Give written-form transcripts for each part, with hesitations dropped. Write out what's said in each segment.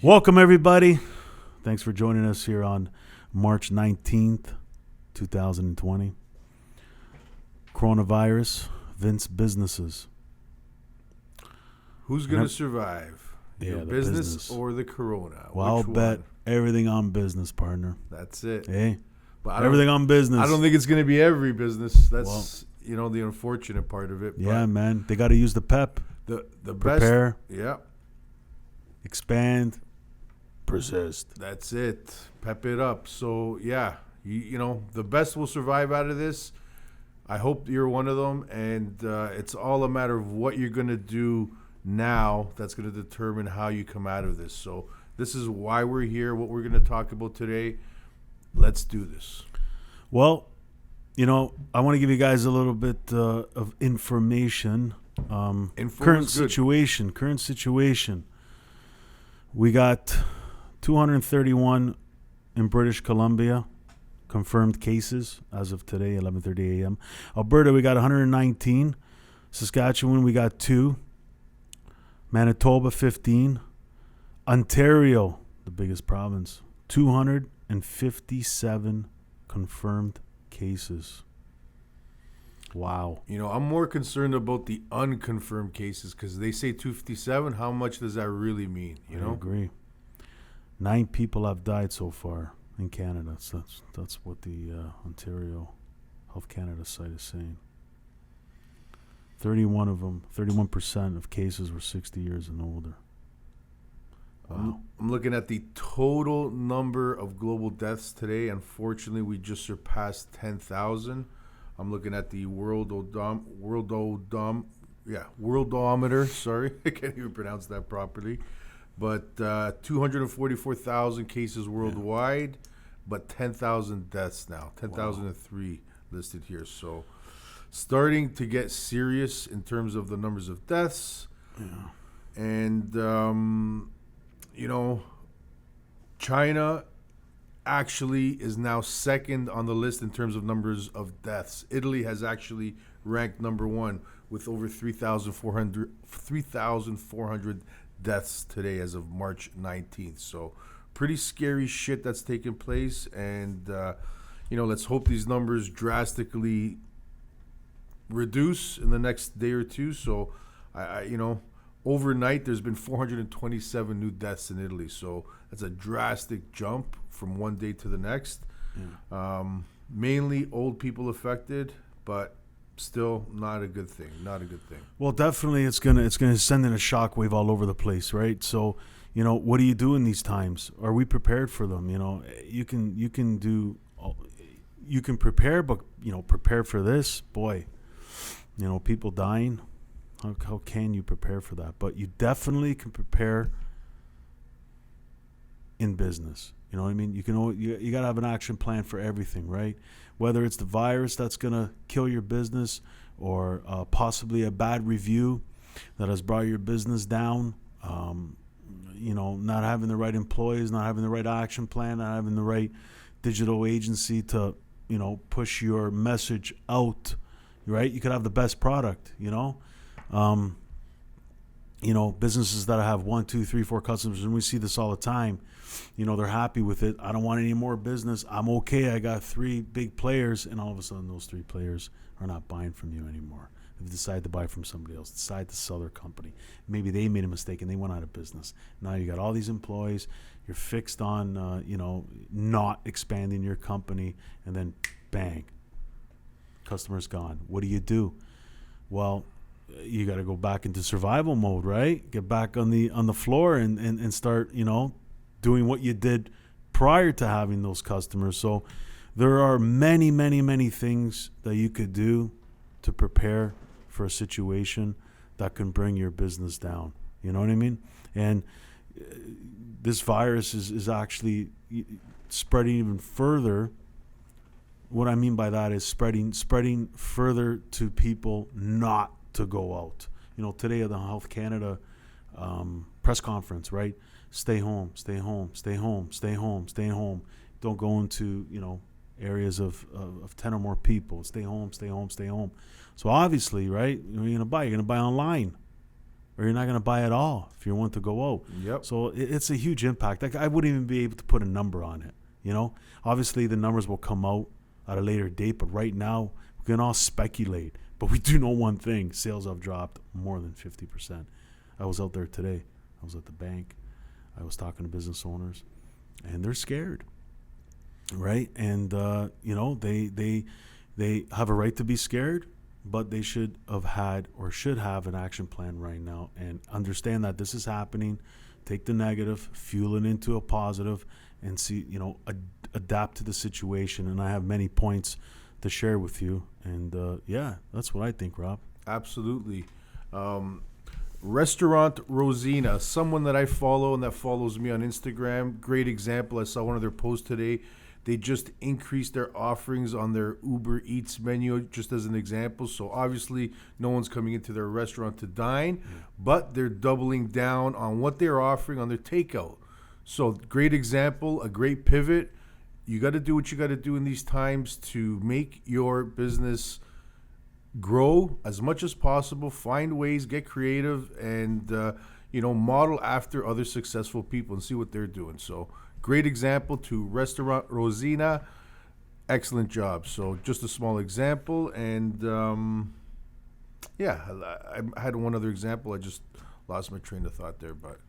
Welcome, everybody. Thanks for joining us here on March 19th, 2020. Coronavirus, Vince businesses. Who's going to survive? Your the business or the corona? Well, I'll Which bet one? everything on business, partner. That's it. Hey, But everything on business. I don't think it's going to be every business. That's the unfortunate part of it. Yeah, man. They got to use the PEP. The Prepare, best. Yeah, expand, persist. that's it. Pep it up. So yeah, the best will survive out of this. I hope you're one of them, and it's all a matter of what you're going to do now that's going to determine how you come out of this. So this is why we're here, what we're going to talk about today. Let's do this. Well, I want to give you guys a little bit of information. Current situation. We got 231 in British Columbia confirmed cases as of today, 11:30 a.m. Alberta, we got 119. Saskatchewan, we got 2. Manitoba, 15. Ontario, the biggest province, 257 confirmed cases. Wow. I'm more concerned about the unconfirmed cases because they say 257. How much does that really mean? I agree. 9 people have died so far in Canada. So that's what the Ontario Health Canada site is saying. 31% of cases were 60 years and older. Wow. I'm looking at the total number of global deaths today. Unfortunately, we just surpassed 10,000. I'm looking at the worldometer. Sorry, I can't even pronounce that properly. But 244,000 cases worldwide, but 10,000 deaths now. 10,003 listed here. So starting to get serious in terms of the numbers of deaths. Yeah. And, China actually is now second on the list in terms of numbers of deaths. Italy has actually ranked number 1 with over 3,400 deaths today as of March 19th. So pretty scary shit that's taking place. And, let's hope these numbers drastically reduce in the next day or two. So, overnight, there's been 427 new deaths in Italy. So that's a drastic jump from one day to the next. Yeah. Mainly old people affected, but still not a good thing. Well, definitely it's gonna send in a shockwave all over the place, right? So, what do you do in these times? Are we prepared for them? You can prepare, but prepare for this, boy. People dying. How can you prepare for that? But you definitely can prepare in business. You know what I mean? You got to have an action plan for everything, right? Whether it's the virus that's going to kill your business or possibly a bad review that has brought your business down, not having the right employees, not having the right action plan, not having the right digital agency to, push your message out, right? You could have the best product, businesses that have 1, 2, 3, 4 customers, and we see this all the time. They're happy with it. I don't want any more business. I'm okay. I got 3 big players, and all of a sudden those 3 players are not buying from you anymore. They've decided to buy from somebody else, decide to sell their company. Maybe they made a mistake and they went out of business. Now you got all these employees. You're fixed on, not expanding your company, and then bang, customer's gone. What do? Well, you got to go back into survival mode, right? Get back on the floor and start, doing what you did prior to having those customers. So there are many, many, many things that you could do to prepare for a situation that can bring your business down. You know what I mean? And this virus is actually spreading even further. What I mean by that is spreading further to people not to go out. Today at the Health Canada press conference, right? Stay home. Don't go into, areas of 10 or more people. Stay home. So obviously, right, you're going to buy online. or you're not going to buy at all if you want to go out. Yep. So it's a huge impact. I wouldn't even be able to put a number on it. Obviously the numbers will come out at a later date, but right now we can all speculate. But we do know one thing: sales have dropped more than 50%. I was out there today. I was at the bank. I was talking to business owners, and they're scared, right? And they have a right to be scared, but they should have an action plan right now and understand that this is happening. Take the negative, fuel it into a positive, and see, adapt to the situation. And I have many points to share with you. And that's what I think, Rob. Absolutely. Restaurant Rosina, someone that I follow and that follows me on Instagram. Great example. I saw one of their posts today. They just increased their offerings on their Uber Eats menu, just as an example. So obviously no one's coming into their restaurant to dine, but they're doubling down on what they're offering on their takeout. So great example, a great pivot. You got to do what you got to do in these times to make your business grow as much as possible. Find ways, get creative, and model after other successful people and see what they're doing. So great example to Restaurant Rosina. Excellent job. So just a small example. And I had one other example. I just lost my train of thought there, but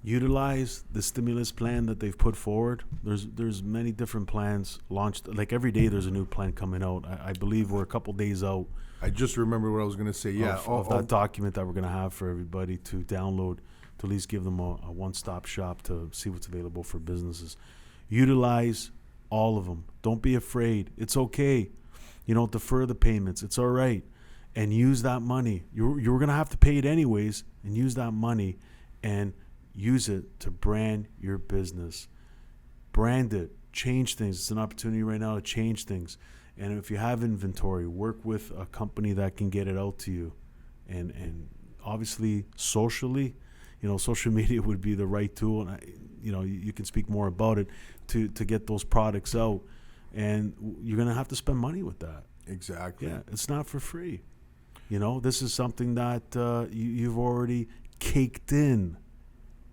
utilize the stimulus plan that they've put forward. There's many different plans launched. Like every day there's a new plan coming out. I believe we're a couple days out. I just remember what I was going to say. Yeah, of that document that we're going to have for everybody to download, to at least give them a one-stop shop to see what's available for businesses. Utilize all of them. Don't be afraid. It's okay. Defer the payments. It's all right. And use that money. You're going to have to pay it anyways, and use that money and use it to brand your business. Brand it. Change things. It's an opportunity right now to change things. And if you have inventory, work with a company that can get it out to you. And obviously, socially, social media would be the right tool. And, you can speak more about it to get those products out. And you're going to have to spend money with that. Exactly. Yeah, it's not for free. This is something that you've already caked in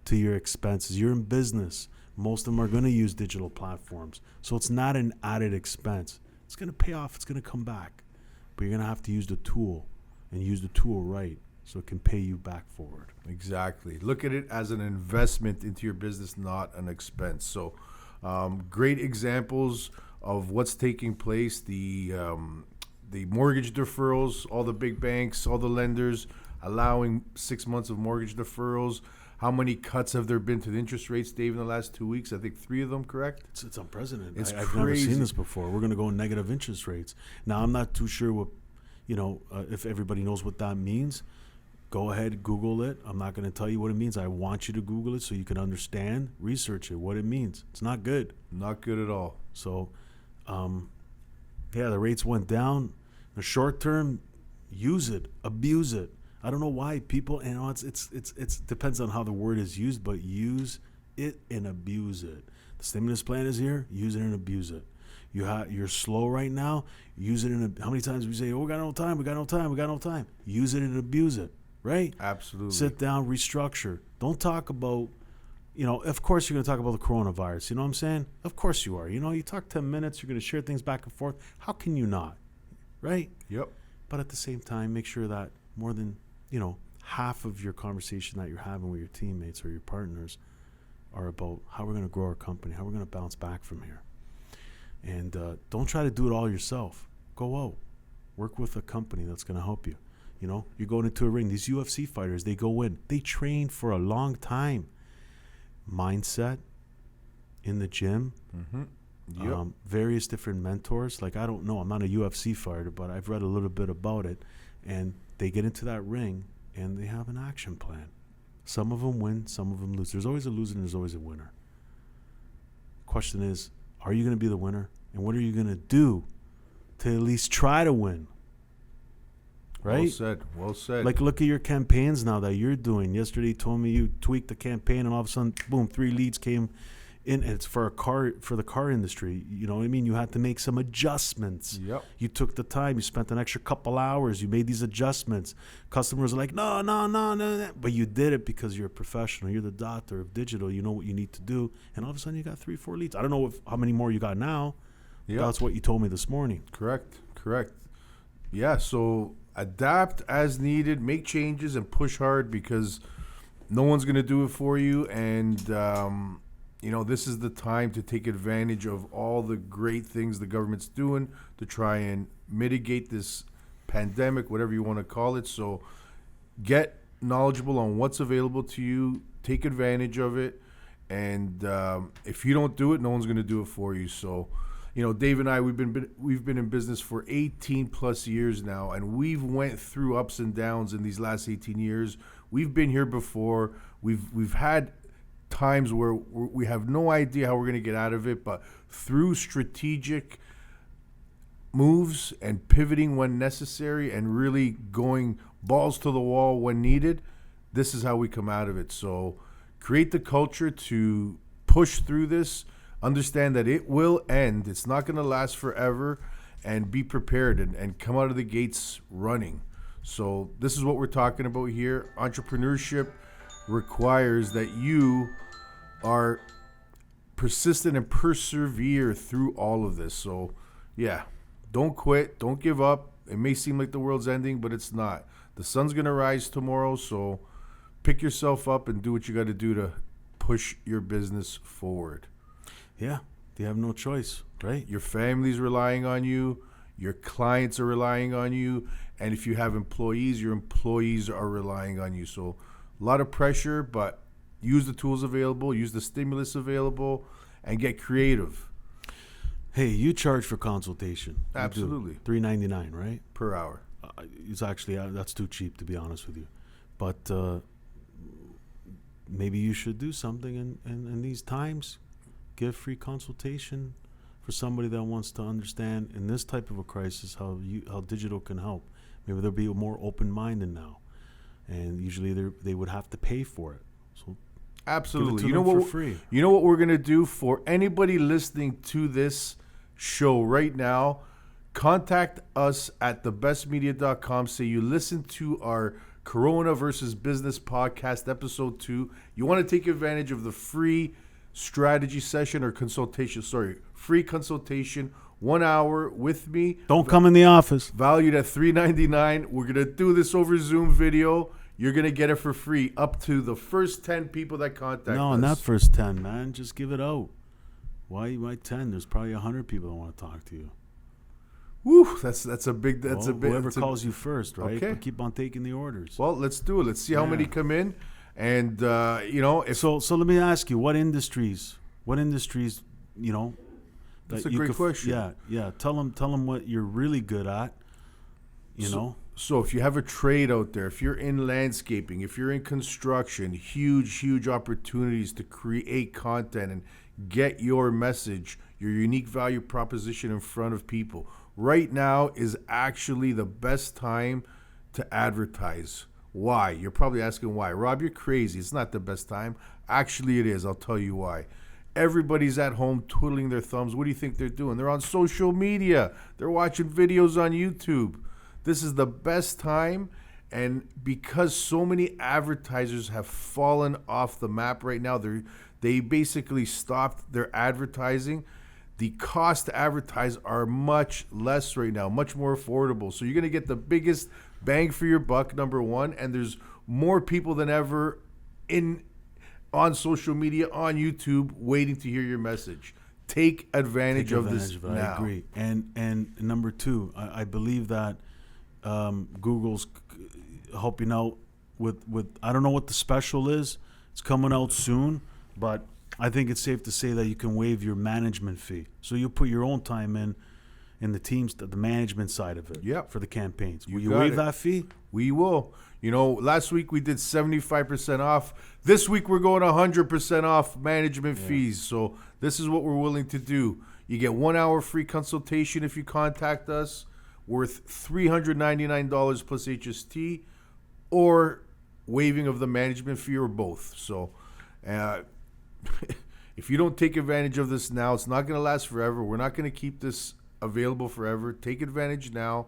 to your expenses. You're in business. Most of them are going to use digital platforms. So it's not an added expense. It's going to pay off. It's going to come back. But you're going to have to use the tool and use the tool right so it can pay you back forward. Exactly. Look at it as an investment into your business, not an expense. So great examples of what's taking place. The mortgage deferrals, all the big banks, all the lenders allowing 6 months of mortgage deferrals. How many cuts have there been to the interest rates, Dave, in the last 2 weeks? I think 3 of them, correct? It's unprecedented. I've I've never seen this before. We're going to go negative interest rates. Now, I'm not too sure what, if everybody knows what that means. Go ahead, Google it. I'm not going to tell you what it means. I want you to Google it so you can understand, research it, what it means. It's not good. Not good at all. So, the rates went down. In the short term, use it, abuse it. I don't know why people, it's depends on how the word is used, but use it and abuse it. The stimulus plan is here. Use it and abuse it. You're slow right now. Use it how many times we say, "Oh, we got no time. We got no time. We got no time." Use it and abuse it. Right? Absolutely. Sit down, restructure. Don't talk about, of course you're going to talk about the coronavirus. You know what I'm saying? Of course you are. You talk 10 minutes. You're going to share things back and forth. How can you not? Right? Yep. But at the same time, make sure that more than half of your conversation that you're having with your teammates or your partners are about how we're going to grow our company, how we're going to bounce back from here. And don't try to do it all yourself. Go out. Work with a company that's going to help you. You're going into a ring. These UFC fighters, they go in. They train for a long time. Mindset in the gym. Mm-hmm. Yep. Various different mentors. Like, I don't know. I'm not a UFC fighter, but I've read a little bit about it. And they get into that ring, and they have an action plan. Some of them win, some of them lose. There's always a loser and there's always a winner. Question is, are you going to be the winner? And what are you going to do to at least try to win? Right? Well said. Well said. Like, look at your campaigns now that you're doing. Yesterday you told me you tweaked the campaign, and all of a sudden, boom, 3 leads came And it's for the car industry. You know what I mean? You had to make some adjustments. Yep. You took the time. You spent an extra couple hours. You made these adjustments. Customers are like, no. But you did it because you're a professional. You're the doctor of digital. You know what you need to do. And all of a sudden, you got 3-4 leads. I don't know how many more you got now. Yep. That's what you told me this morning. Correct. Yeah, so adapt as needed, make changes, and push hard because no one's going to do it for you. And, this is the time to take advantage of all the great things the government's doing to try and mitigate this pandemic, whatever you want to call it. So get knowledgeable on what's available to you, take advantage of it. And if you don't do it, no one's going to do it for you. So, Dave and I, we've been in business for 18 plus years now, and we've went through ups and downs in these last 18 years. We've been here before. We've had times where we have no idea how we're going to get out of it, but through strategic moves and pivoting when necessary and really going balls to the wall when needed, this is how we come out of it. So create the culture to push through this. Understand that it will end. It's not going to last forever, and be prepared and come out of the gates running. So this is what we're talking about here. Entrepreneurship requires that you are persistent and persevere through all of this. So yeah, don't quit. Don't give up. It may seem like the world's ending, but it's not. The sun's going to rise tomorrow. So pick yourself up and do what you got to do to push your business forward. Yeah, you have no choice, right? Your family's relying on you. Your clients are relying on you. And if you have employees, your employees are relying on you. So a lot of pressure, but use the tools available, use the stimulus available, and get creative. Hey, you charge for consultation. Absolutely. $3.99, right? Per hour. It's actually, that's too cheap, to be honest with you. But maybe you should do something in these times. Give free consultation for somebody that wants to understand in this type of a crisis how digital can help. Maybe they'll be more open-minded now, and usually they would have to pay for it. So absolutely, give it to them for free. You know what we're gonna do for anybody listening to this show right now? Contact us at thebestmedia.com. Say you listen to our Corona versus Business podcast, episode 2. You want to take advantage of the free strategy session or consultation. Free consultation, 1 hour with me. Don't come in the office. Valued at $3.99. We're gonna do this over Zoom video. You're gonna get it for free up to the first 10 people that contact us. No, not first 10, man. Just give it out. Why 10? There's probably 100 people that want to talk to you. Woo, that's a big. Whoever calls you first, right? Okay. But keep on taking the orders. Well, let's do it. Let's see how many come in. And if so let me ask you, what industries, that's a great question. Yeah. Tell them what you're really good at. So if you have a trade out there, if you're in landscaping, if you're in construction, huge opportunities to create content and get your message, your unique value proposition in front of people. Right now is actually the best time to advertise. Why? You're probably asking why. Rob, you're crazy. It's not the best time. Actually, it is. I'll tell you why. Everybody's at home twiddling their thumbs. What do you think they're doing? They're on social media. They're watching videos on YouTube. This is the best time. And because so many advertisers have fallen off the map right now, they basically stopped their advertising. The cost to advertise are much less right now, much more affordable. So you're going to get the biggest bang for your buck, number one, and there's more people than ever on social media, on YouTube, waiting to hear your message. Take advantage of this now. I agree. And number two, I believe that Google's helping out with I don't know what the special is. It's coming out soon, but I think it's safe to say that you can waive your management fee. So you put your own time in the teams, the management side of it. Yep. For the campaigns. Will you waive that fee? We will. Last week we did 75% off. This week we're going 100% off management fees. So this is what we're willing to do. You get 1 hour free consultation if you contact us, worth $399 plus HST, or waiving of the management fee, or both. So If you don't take advantage of this now, it's not going to last forever. We're not going to keep this available forever. Take advantage now.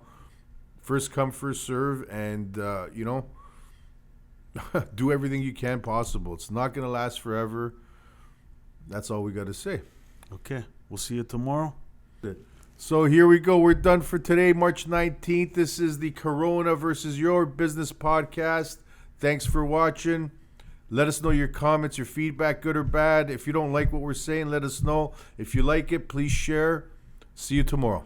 First come, first serve, and, do everything you can possible. It's not going to last forever. That's all we got to say. Okay. We'll see you tomorrow. So here we go. We're done for today, March 19th. This is the Corona versus Your Business podcast. Thanks for watching. Let us know your comments, your feedback, good or bad. If you don't like what we're saying, let us know. If you like it, please share. See you tomorrow.